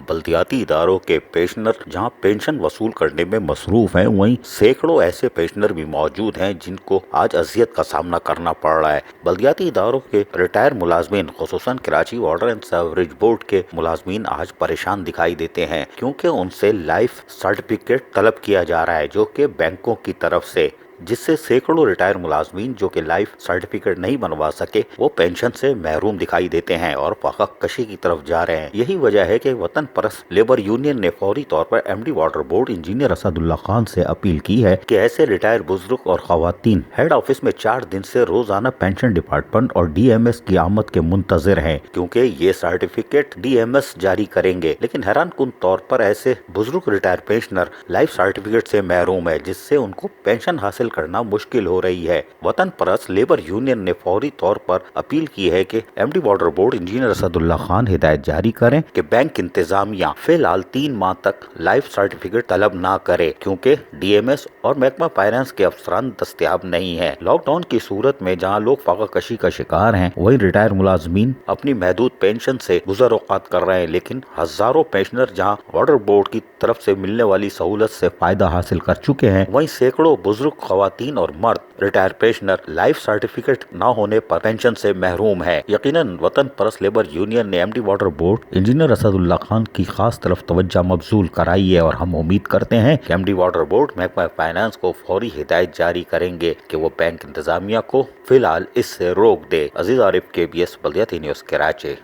बल्दियाती इदारों के पेंशनर जहां पेंशन वसूल करने में मसरूफ हैं, वहीं सैकड़ों ऐसे पेंशनर भी मौजूद हैं जिनको आज अजियत का सामना करना पड़ रहा है। बल्दियाती इदारों के रिटायर मुलाजमीन, खुसूसन Karachi water and sewerage board के मुलाजमीन आज परेशान दिखाई देते हैं क्योंकि उनसे लाइफ सर्टिफिकेट तलब किया जा रहा है जो कि बैंकों की तरफ से, जिससे सैकड़ों रिटायर मुलाजमीन जो कि लाइफ सर्टिफिकेट नहीं बनवा सके वो पेंशन से महरूम दिखाई देते हैं और फाका कशी की तरफ जा रहे हैं। यही वजह है कि वतन परस्त लेबर यूनियन ने फौरी तौर पर MD water board engineer Asadullah Khan से अपील की है कि ऐसे रिटायर बुजुर्ग और खवातीन हेड ऑफिस में 4 दिन से रोजाना पेंशन डिपार्टमेंट और डीएमएस की आमद के मुंतजिर हैं क्योंकि ये सर्टिफिकेट डीएमएस जारी करेंगे। लेकिन हैरान कुन तौर पर ऐसे बुजुर्ग रिटायर पेंशनर लाइफ सर्टिफिकेट से महरूम है जिससे उनको पेंशन हासिल करना मुश्किल हो रही है। वतन परस्त लेबर यूनियन ने फौरी तौर पर अपील की है कि MD water board engineer Asadullah Khan हिदायत जारी करें कि बैंक इंतजामिया फिलहाल 3 माह तक लाइफ सर्टिफिकेट तलब ना करे क्योंकि डीएमएस और महकमा फाइनेंस के अफसरान दस्तयाब नहीं है। लॉकडाउन की सूरत में जहां लोग फाका कशी का शिकार हैं, वहीं रिटायर मुलाजमीन अपनी महदूद पेंशन से गुजर औकात कर रहे हैं। लेकिन हजारों पेंशनर जहां वाटर बोर्ड की तरफ से मिलने वाली सहूलत से फायदा हासिल कर चुके हैं, वहीं सैकड़ों बुजुर्ग खवातीन और मर्द रिटायर पेंशनर लाइफ सर्टिफिकेट न होने पर पेंशन से महरूम है। यकीनन वतन परस्त लेबर यूनियन ने MD water board engineer Asadullah Khan की खास तरफ तवज्जो मबजूल कराई है और हम उम्मीद करते हैं कि एमडी वाटर बोर्ड महकमा फाइनेंस को फौरी हिदायत जारी करेंगे कि वो बैंक इंतजामिया को फिलहाल इससे रोक दे। अजीज आरिफ, KBS बल्दियाती न्यूज़, कराची।